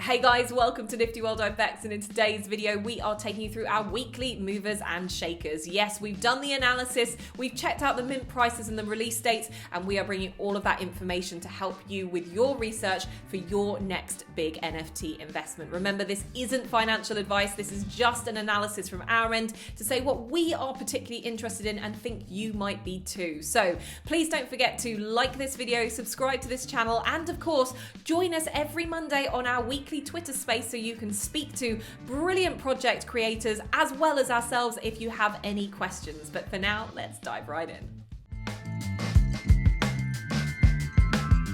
Hey guys, welcome to Nifty World. I'm Bex, and in today's video we are taking you through our weekly movers and shakers. Yes, we've done the analysis, we've checked out the mint prices and the release dates, and we are bringing all of that information to help you with your research for your next big NFT investment. Remember, this isn't financial advice, this is just an analysis from our end to say what we are particularly interested in and think you might be too. So please don't forget to like this video, subscribe to this channel, and of course join us every Monday on our weekly Twitter space so you can speak to brilliant project creators as well as ourselves if you have any questions. But for now, let's dive right in.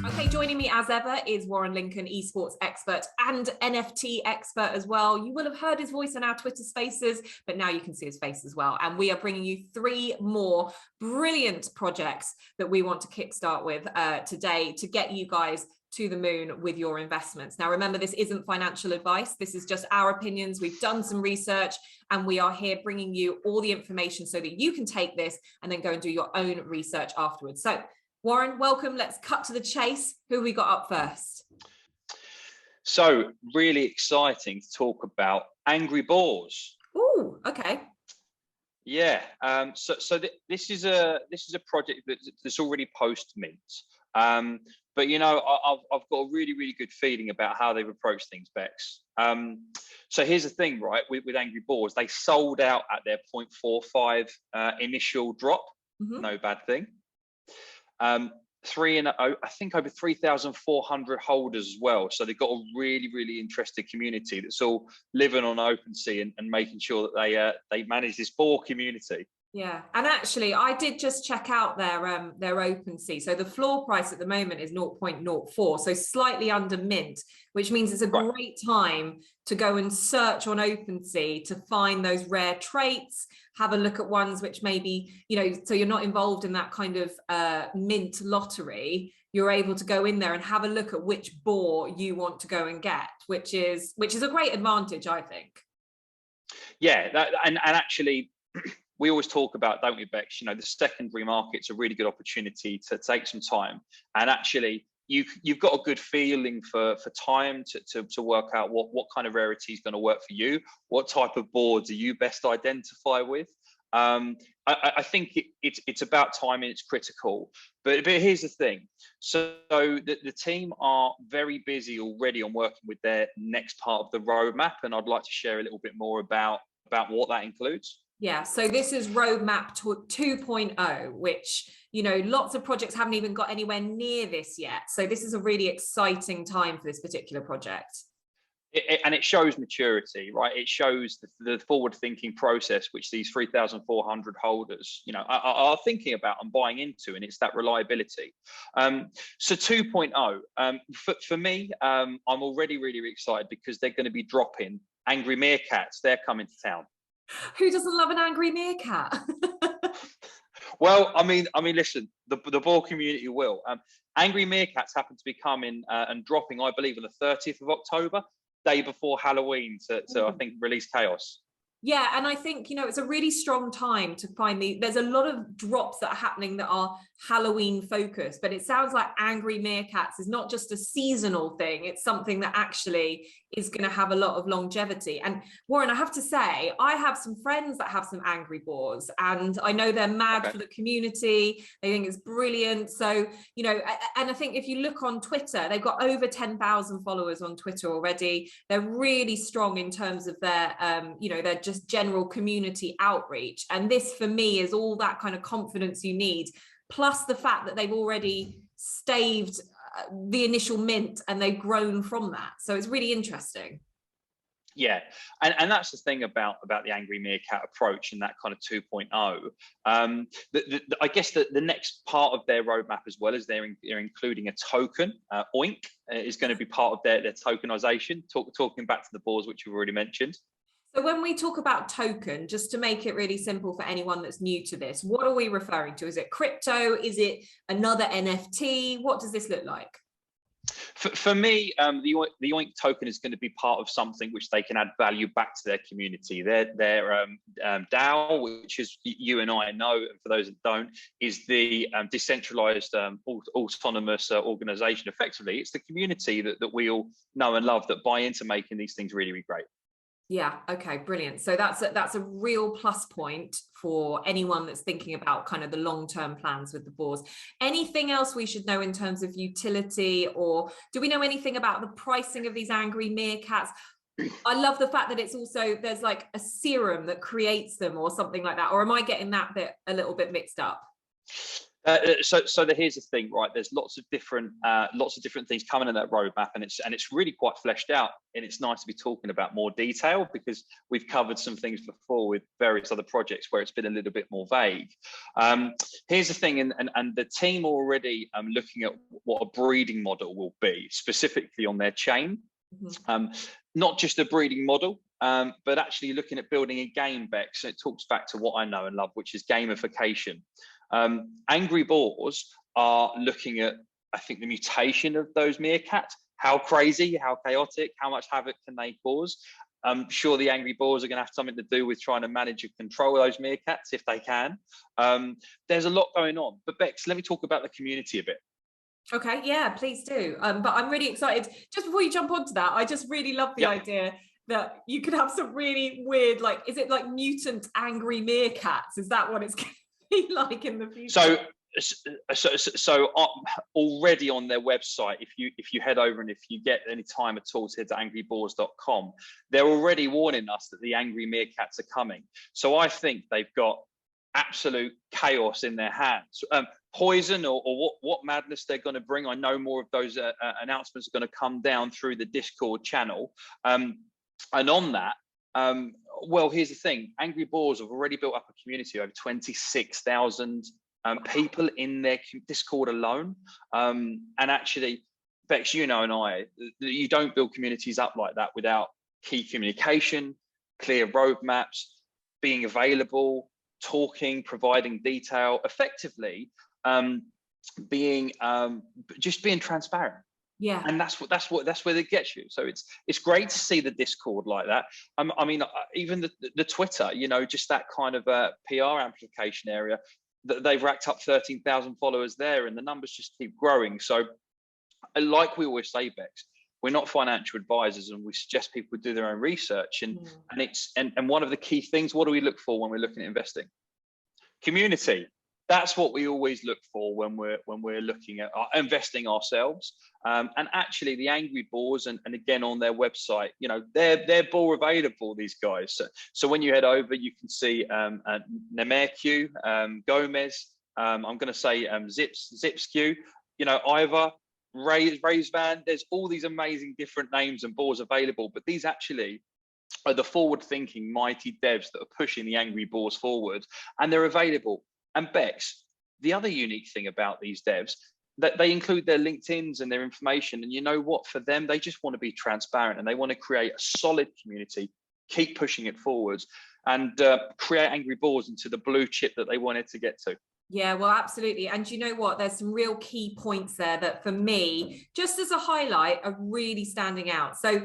Okay, joining me as ever is Warren Lincoln, esports expert and NFT expert as well. You will have heard his voice on our Twitter spaces, but now you can see his face as well. And we are bringing you 3 more brilliant projects that we want to kickstart with today to get you guys to the moon with your investments. Now, remember, this isn't financial advice. This is just our opinions. We've done some research and we are here bringing you all the information so that you can take this and then go and do your own research afterwards. So Warren, welcome. Let's cut to the chase. Who we got up first? So really exciting to talk about Angry Boars. Ooh, okay. Yeah. This is a project that's already post mint. But you know, I've got a really good feeling about how they've approached things, Bex. So here's the thing, right? With Angry Boars, they sold out at their 0.45 initial drop. Mm-hmm. No bad thing. I think over 3,400 holders as well. So they've got a really interested community that's all living on OpenSea and making sure that they manage this boar community. Yeah, and actually I did just check out their OpenSea. So the floor price at the moment is 0.04, so slightly under mint, which means it's a great time to go and search on OpenSea to find those rare traits, have a look at ones which maybe, you know, so you're not involved in that kind of mint lottery. You're able to go in there and have a look at which boar you want to go and get, which is a great advantage, I think. Yeah, and actually we always talk about, don't we, Bex, you know, the secondary market's a really good opportunity to take some time. And actually, you've got a good feeling for time to work out what kind of rarity is going to work for you. What type of boards do you best identify with? I think it's about time and it's critical. But here's the thing. So the team are very busy already on working with their next part of the roadmap. And I'd like to share a little bit more about what that includes. Yeah, so this is roadmap 2.0, which, you know, lots of projects haven't even got anywhere near this yet. So this is a really exciting time for this particular project. And it shows maturity, right? It shows the forward-thinking process, which these 3,400 holders, you know, are thinking about and buying into, and it's that reliability. So 2.0, for me, I'm already really excited because they're going to be dropping Angry Meerkats. They're coming to town. Who doesn't love an angry meerkat? Well, I mean, listen, the boar community will. Angry Meerkats happen to be coming and dropping, I believe, on the 30th of October, day before Halloween, to I think release Chaos. Yeah, and I think, you know, it's a really strong time to find there's a lot of drops that are happening that are Halloween focused, but it sounds like Angry Meerkats is not just a seasonal thing, it's something that actually is going to have a lot of longevity. And Warren, I have to say, I have some friends that have some Angry Boars, and I know they're mad for the community. They think it's brilliant. So, you know, and I think if you look on Twitter, they've got over 10,000 followers on Twitter already. They're really strong in terms of their, you know, their just general community outreach. And this, for me, is all that kind of confidence you need, plus the fact that they've already staved the initial mint and they've grown from that. So it's really interesting. Yeah, and that's the thing about the Angry Meerkat approach and that kind of 2.0. I guess the next part of their roadmap, as well as they're including a token, Oink is going to be part of their tokenization, talking back to the boars, which you've already mentioned. So when we talk about token, just to make it really simple for anyone that's new to this, what are we referring to? Is it crypto? Is it another NFT? What does this look like? For me, the Oink token is going to be part of something which they can add value back to their community. Their DAO, which is you and I know, and for those that don't, is the decentralized autonomous organization. Effectively, it's the community that we all know and love that buy into making these things really, really great. Yeah. Okay. Brilliant. So that's a real plus point for anyone that's thinking about kind of the long-term plans with the boars. Anything else we should know in terms of utility, or do we know anything about the pricing of these Angry Meerkats? I love the fact that it's also, there's like a serum that creates them or something like that. Or am I getting that bit a little bit mixed up? So here's the thing, right? There's lots of different things coming in that roadmap, and it's really quite fleshed out. And it's nice to be talking about more detail, because we've covered some things before with various other projects where it's been a little bit more vague. Here's the thing, and the team already looking at what a breeding model will be specifically on their chain. Mm-hmm. Not just a breeding model, but actually looking at building a game back. So it talks back to what I know and love, which is gamification. Angry Boars are looking at, I think, the mutation of those meerkats. How crazy, how chaotic, how much havoc can they cause? I'm sure the Angry Boars are going to have something to do with trying to manage and control those meerkats if they can. There's a lot going on. But Bex, let me talk about the community a bit. Okay, yeah, please do. But I'm really excited. Just before you jump onto that, I just really love the idea that you could have some really weird, like, is it like mutant angry meerkats? Is that what it's going to be like in the future? So already on their website, if you head over and if you get any time at all to head to angryboars.com, they're already warning us that the angry meerkats are coming. So I think they've got absolute chaos in their hands. Poison or what madness they're going to bring. I know more of those announcements are going to come down through the Discord channel. And on that, well, here's the thing. Angry Boars have already built up a community of over 26,000 people in their Discord alone. And actually, Bex, you know, and I, you don't build communities up like that without key communication, clear roadmaps, being available, talking, providing detail, effectively being transparent. Yeah, and that's where it gets you. So it's great to see the Discord like that. I mean, even the Twitter, you know, just that kind of PR amplification area. They've racked up 13,000 followers there, and the numbers just keep growing. So, like we always say, Bex, we're not financial advisors, and we suggest people do their own research. And one of the key things, what do we look for when we're looking at investing? Community. That's what we always look for when we're looking at investing ourselves. And actually, the Angry Boars, and again on their website, you know, they're boar available, these guys. So when you head over, you can see Nemercu, Gomez. I'm going to say Zipscu. You know, Ivor, Raise Van. There's all these amazing different names and boars available, but these actually are the forward-thinking, mighty devs that are pushing the Angry Boars forward, and they're available. And Bex, the other unique thing about these devs, that they include their LinkedIns and their information. And you know what? For them, they just want to be transparent, and they want to create a solid community, keep pushing it forwards, and create Angry Boars into the blue chip that they wanted to get to. Yeah, well, absolutely. And you know what? There's some real key points there that for me, just as a highlight, are really standing out. So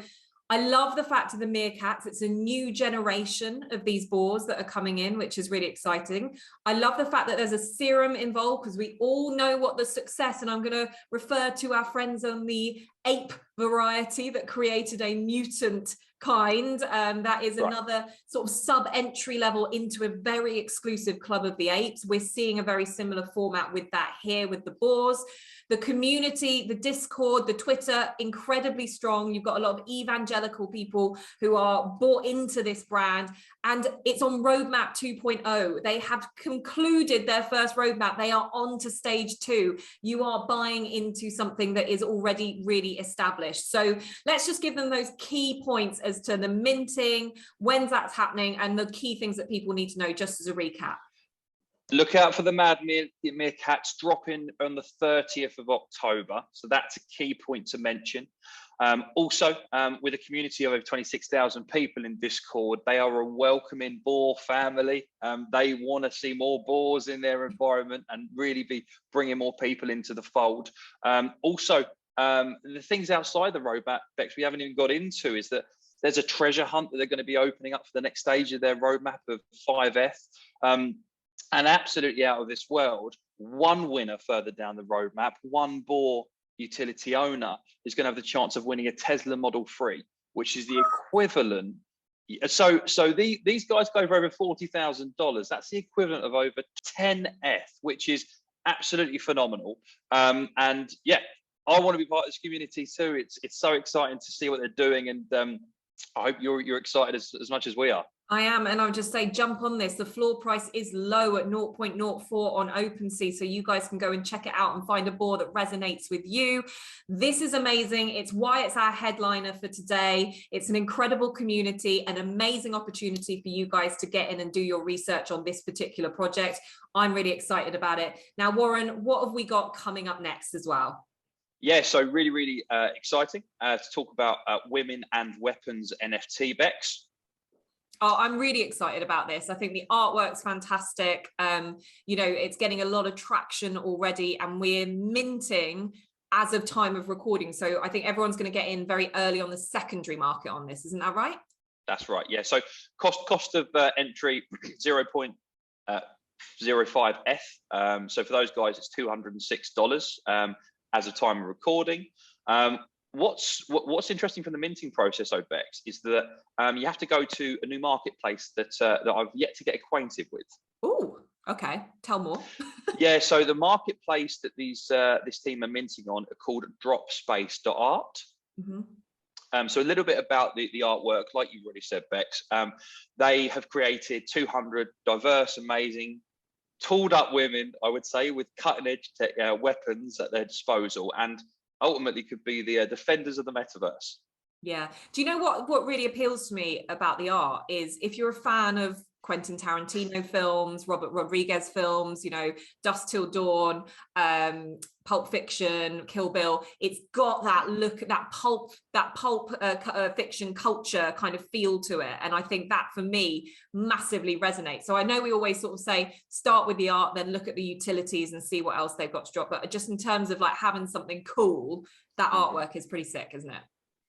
I love the fact of the meerkats. It's a new generation of these boars that are coming in, which is really exciting. I love the fact that there's a serum involved, because we all know what the success, and I'm going to refer to our friends on the ape variety that created a mutant kind. That is another sort of sub-entry level into a very exclusive club of the apes. We're seeing a very similar format with that here with the boars. The community, the Discord, the Twitter, incredibly strong. You've got a lot of evangelical people who are bought into this brand, and it's on roadmap 2.0. They have concluded their first roadmap. They are on to stage 2. You are buying into something that is already really established. So let's just give them those key points as to the minting, when that's happening, and the key things that people need to know, just as a recap. Look out for the Mad Meerkats dropping on the 30th of October. So that's a key point to mention. Also, with a community of over 26,000 people in Discord, they are a welcoming boar family. They want to see more boars in their environment and really be bringing more people into the fold. Also, The things outside the roadmap, Bex, we haven't even got into, is that there's a treasure hunt that they're going to be opening up for the next stage of their roadmap of 5F. And absolutely out of this world, one winner further down the roadmap, one boar utility owner, is going to have the chance of winning a Tesla Model 3, which is the equivalent. So these guys go for over $40,000. That's the equivalent of over 10F, which is absolutely phenomenal. And yeah, I want to be part of this community too. It's so exciting to see what they're doing, and I hope you're excited as much as we are. I am, and I'll just say, jump on this. The floor price is low at 0.04 on OpenSea, so you guys can go and check it out and find a board that resonates with you. This is amazing. It's why it's our headliner for today. It's an incredible community, an amazing opportunity for you guys to get in and do your research on this particular project. I'm really excited about it. Now, Warren, what have we got coming up next as well? Yeah, so really exciting to talk about women and weapons NFT, Bex. Oh, I'm really excited about this. I think the artwork's fantastic. You know, it's getting a lot of traction already, and we're minting as of time of recording. So I think everyone's going to get in very early on the secondary market on this. Isn't that right? That's right. Yeah. So cost of entry 0.05F. So for those guys, it's $206 as of time of recording. What's interesting from the minting process, Bex, is that you have to go to a new marketplace that I've yet to get acquainted with. Oh, okay. Tell more. Yeah, so the marketplace that this team are minting on are called BST.CEST. Mm-hmm. So a little bit about the artwork, like you've already said, Bex. They have created 200 diverse, amazing, tooled up women, I would say, with cutting edge weapons at their disposal, and ultimately could be the defenders of the metaverse. Yeah. Do you know what really appeals to me about the art is, if you're a fan of Quentin Tarantino films, Robert Rodriguez films, you know, Dusk Till Dawn, Pulp Fiction, Kill Bill, it's got that look, that pulp fiction culture kind of feel to it. And I think that for me massively resonates. So I know we always sort of say, start with the art, then look at the utilities and see what else they've got to drop. But just in terms of like having something cool, that artwork is pretty sick, isn't it?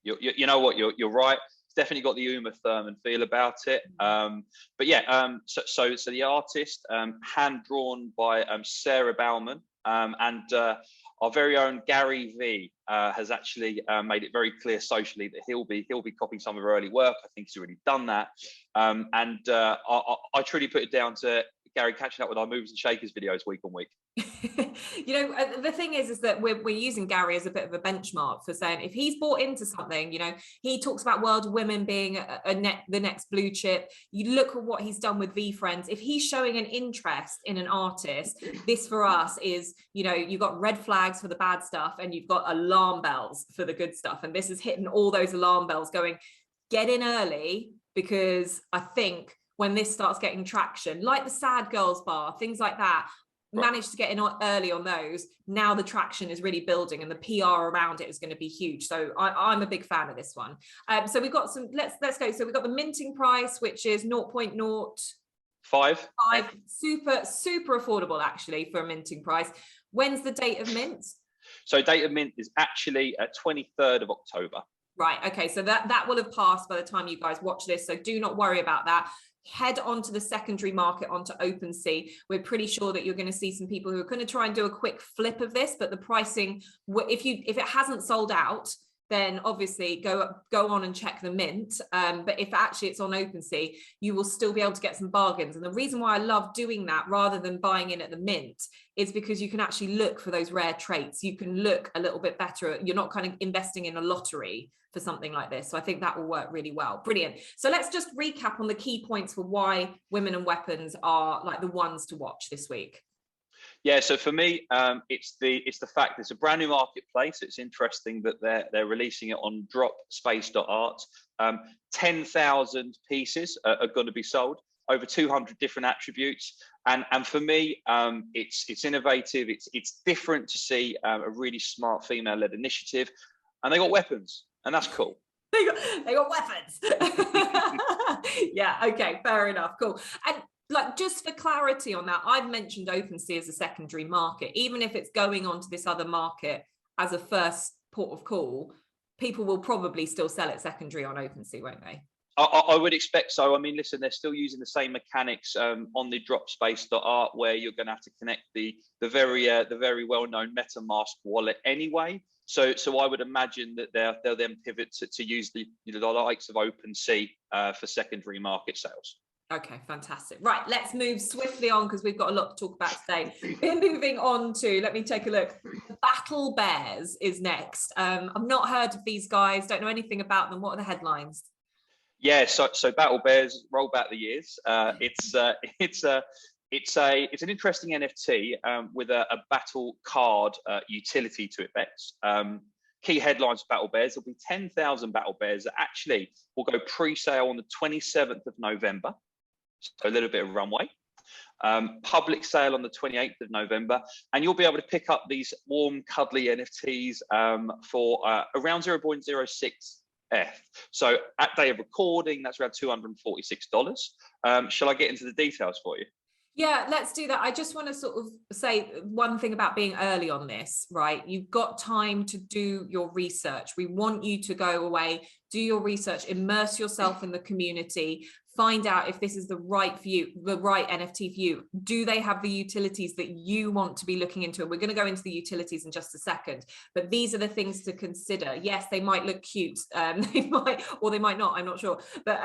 You know what, you're right. It's definitely got the Uma Thurman feel about it. But yeah, so the artist, hand drawn by Sarah Bauman, and our very own Gary Vee has actually made it very clear socially that he'll be copying some of her early work. I think he's already done that, and I truly put it down to Gary catching up with our movers and shakers videos week on week. You know, the thing is that we're using Gary as a bit of a benchmark for saying, if he's bought into something, you know, he talks about World Women being the next blue chip. You look at what he's done with VeeFriends. If he's showing an interest in an artist, this for us is, you know, you've got red flags for the bad stuff and you've got alarm bells for the good stuff. And this is hitting all those alarm bells going, get in early, because I think when this starts getting traction, like the Sad Girls Bar, things like that, managed to get in early on those. Now the traction is really building and the PR around it is going to be huge. So I'm a big fan of this one. So we've got some, let's go. So we've got the minting price, which is 0.05. Super affordable actually for a minting price. When's the date of mint? So date of mint is actually 23rd of October. Right. Okay. So that will have passed by the time you guys watch this. So do not worry about that. Head onto the secondary market, onto OpenSea. We're pretty sure that you're going to see some people who are going to try and do a quick flip of this, but the pricing, if it hasn't sold out, then obviously go on and check the mint. But if actually it's on OpenSea, you will still be able to get some bargains. And the reason why I love doing that rather than buying in at the mint is because you can actually look for those rare traits. You can look a little bit better. You're not kind of investing in a lottery for something like this. So I think that will work really well. Brilliant. So let's just recap on the key points for why women and weapons are like the ones to watch this week. Yeah, so for me, it's the fact that it's a brand new marketplace. It's interesting that they're releasing it on BST.CEST. 10,000 pieces are going to be sold, over 200 different attributes, and for me, it's innovative. It's different to see a really smart female-led initiative, and they got weapons, and that's cool. They got weapons. Yeah. Okay. Fair enough. Cool. And like, just for clarity on that, I've mentioned OpenSea as a secondary market, even if it's going on to this other market as a first port of call, people will probably still sell it secondary on OpenSea, won't they? I would expect so. I mean, listen, they're still using the same mechanics on the Dropspace.art, where you're going to have to connect the very well-known MetaMask wallet anyway. So I would imagine that they'll then pivot to use the likes of OpenSea for secondary market sales. Okay, fantastic. Right, let's move swiftly on because we've got a lot to talk about today. We're moving on to, let me take a look. Battle Bears is next. I've not heard of these guys, don't know anything about them. What are the headlines? Yeah, so Battle Bears, roll back the years. It's an interesting NFT with a battle card utility to it, Bex. Key headlines for Battle Bears: there'll be 10,000 Battle Bears that actually will go pre-sale on the 27th of November, so a little bit of runway. Public sale on the 28th of November, and you'll be able to pick up these warm, cuddly NFTs for around 0.06 F. So at day of recording, that's around $246. Shall I get into the details for you? Yeah, let's do that. I just want to sort of say one thing about being early on this, right? You've got time to do your research. We want you to go away, do your research, immerse yourself in the community, find out if this is the right view, the right NFT view. Do they have the utilities that you want to be looking into? And we're going to go into the utilities in just a second, but these are the things to consider. Yes, they might look cute. They might, or they might not, I'm not sure. But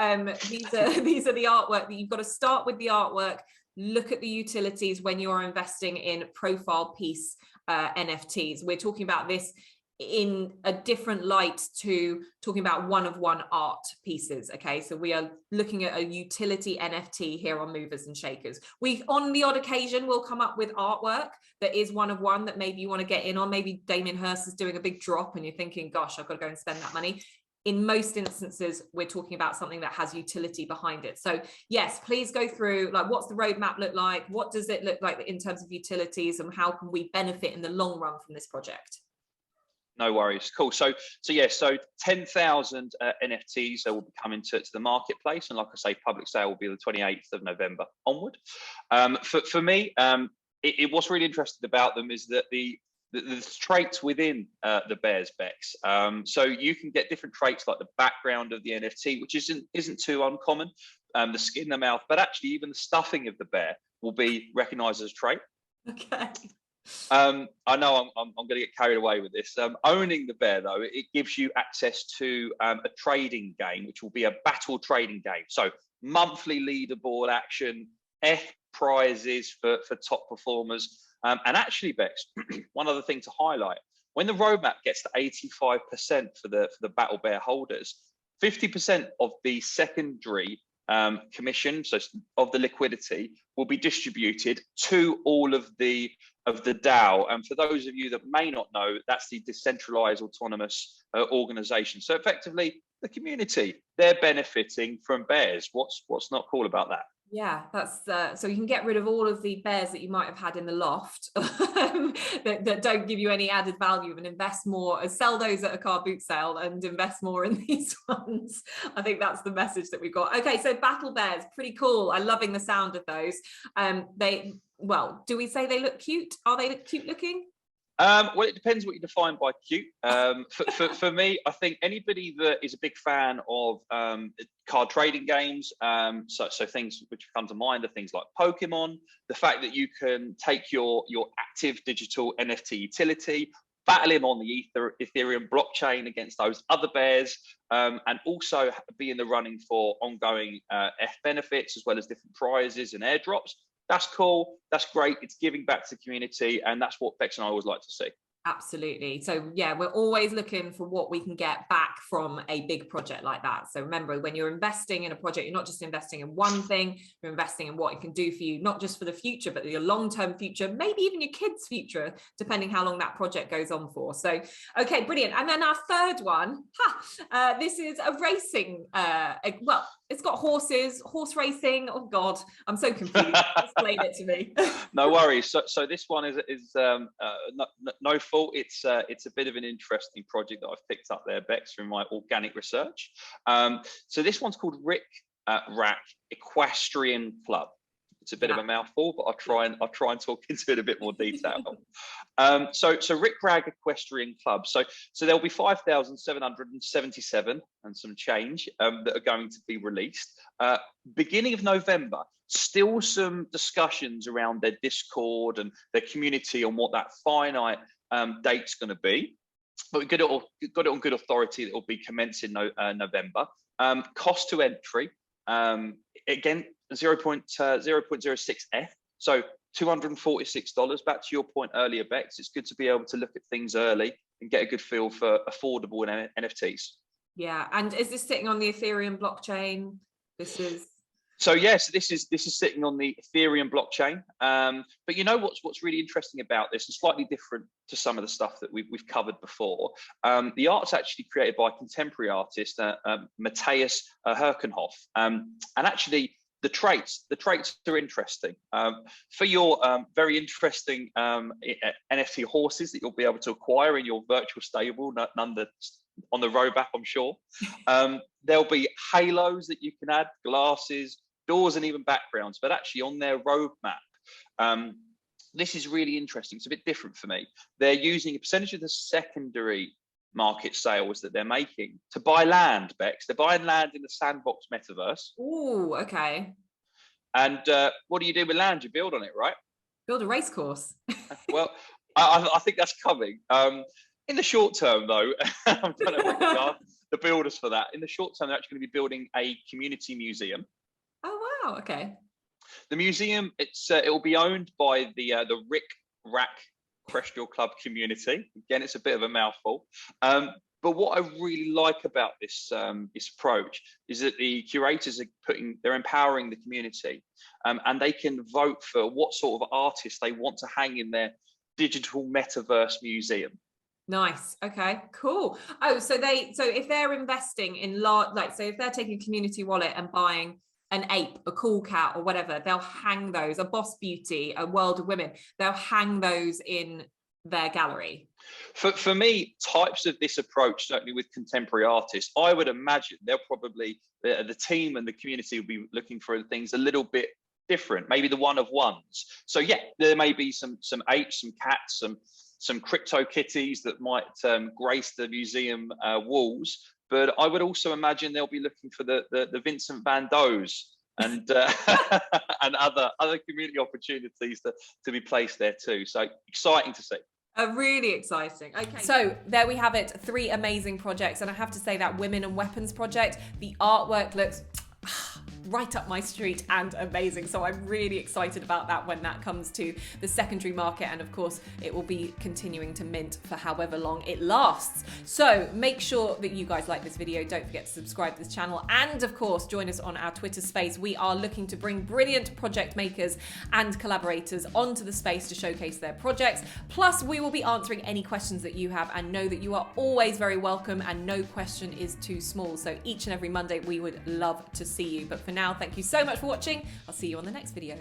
these are the artwork that you've got to start with the artwork. Look at the utilities when you're investing in profile piece NFTs. We're talking about this in a different light to talking about one-of-one art pieces. Okay, so we are looking at a utility NFT here on Movers and Shakers. We, on the odd occasion, will come up with artwork that is one-of-one that maybe you want to get in on. Maybe Damien Hirst is doing a big drop and you're thinking, gosh, I've got to go and spend that money. In most instances, we're talking about something that has utility behind it. So yes, please go through, like, what's the roadmap look like? What does it look like in terms of utilities, and how can we benefit in the long run from this project? No worries. Cool. So 10,000 NFTs will be coming to the marketplace, and like I say, public sale will be the 28th of November onward. For me, what's really interesting about them is that the traits within the Bears, Bex. So you can get different traits like the background of the NFT, which isn't too uncommon, the skin, the mouth, but actually even the stuffing of the bear will be recognized as a trait. Okay. I know I'm going to get carried away with this. Owning the bear, though, it gives you access to a trading game, which will be a battle trading game. So monthly leaderboard action, prizes for top performers. And actually, Bex, one other thing to highlight: when the roadmap gets to 85% for the Battle Bear holders, 50% of the secondary commission, so of the liquidity, will be distributed to all of the DAO. And for those of you that may not know, that's the decentralized autonomous organization. So effectively, the community, they're benefiting from bears. What's not cool about that? Yeah, that's so you can get rid of all of the bears that you might have had in the loft that don't give you any added value, and invest more, sell those at a car boot sale and invest more in these ones. I think that's the message that we've got. Okay, so Battle Bears, pretty cool. I'm loving the sound of those. Well, do we say they look cute? Are they cute looking? Well, it depends what you define by cute. For me, I think anybody that is a big fan of card trading games, so things which come to mind are things like Pokemon, the fact that you can take your active digital NFT utility, battle him on the Ethereum blockchain against those other bears, and also be in the running for ongoing F benefits, as well as different prizes and airdrops. That's cool. That's great. It's giving back to the community, and that's what Bex and I always like to see. Absolutely. So yeah, we're always looking for what we can get back from a big project like that. So remember, when you're investing in a project, you're not just investing in one thing, you're investing in what it can do for you, not just for the future, but your long-term future, maybe even your kids' future, depending how long that project goes on for. So, okay, brilliant. And then our third one, this is a racing, well, it's got horses, horse racing. Oh God, I'm so confused. Explain it to me. No worries. So this one is no fault. It's a bit of an interesting project that I've picked up there, Bex, from my organic research. So this one's called Ric Rac Equestrian Club. It's a bit of a mouthful, but I'll try and talk into it a bit more detail. So Ric Rac Equestrian Club. So there'll be 5,777 and some change that are going to be released beginning of November. Still some discussions around their Discord and their community on what that finite date's going to be. But we've got it on good authority that it will be commencing November. Cost to entry, again, 0.06 F, so $246. Back to your point earlier, Bex, it's good to be able to look at things early and get a good feel for affordable NFTs. Yeah, and is this sitting on the Ethereum blockchain? So yes, this is sitting on the Ethereum blockchain. But you know what's really interesting about this, and slightly different to some of the stuff that we've covered before. The art's actually created by a contemporary artist, Matthias Herkenhoff, and actually the traits are interesting. For your very interesting NFT horses that you'll be able to acquire in your virtual stable, on the roadmap, I'm sure. There'll be halos that you can add, glasses, doors, and even backgrounds. But actually on their roadmap, this is really interesting. It's a bit different for me. They're using a percentage of the secondary market sales that they're making to buy land, Bex. They're buying land in the Sandbox metaverse. Oh, okay. And what do you do with land? You build on it, right? Build a race course. Well, I think that's coming. In the short term, though, I don't know the builders for that. In the short term, they're actually going to be building a community museum. Oh wow! Okay. The museum, it will be owned by the Ric Rac Equestrian Club community. Again, it's a bit of a mouthful. But what I really like about this approach is that the curators they're empowering the community, and they can vote for what sort of artists they want to hang in their digital metaverse museum. Nice. Okay, cool. Oh, so if they're investing in if they're taking a community wallet and buying an ape, a cool cat, or whatever, they'll hang those, a Boss Beauty, a World of Women, they'll hang those in their gallery. For me, types of this approach, certainly with contemporary artists, I would imagine they'll probably, the team and the community will be looking for things a little bit different, maybe the one of ones. So yeah, there may be some apes, some cats, some crypto kitties that might grace the museum walls, but I would also imagine they'll be looking for the Vincent van Goghs and and other community opportunities to be placed there too. So exciting to see. Really exciting. Okay, so there we have it, 3 amazing projects, and I have to say that Women and Weapons project, the artwork looks right up my street and amazing. So I'm really excited about that when that comes to the secondary market, and of course it will be continuing to mint for however long it lasts. So make sure that you guys like this video. Don't forget to subscribe to this channel, and of course join us on our Twitter space. We are looking to bring brilliant project makers and collaborators onto the space to showcase their projects. Plus we will be answering any questions that you have, and know that you are always very welcome and no question is too small. So each and every Monday we would love to see you. But for now, thank you so much for watching. I'll see you on the next video.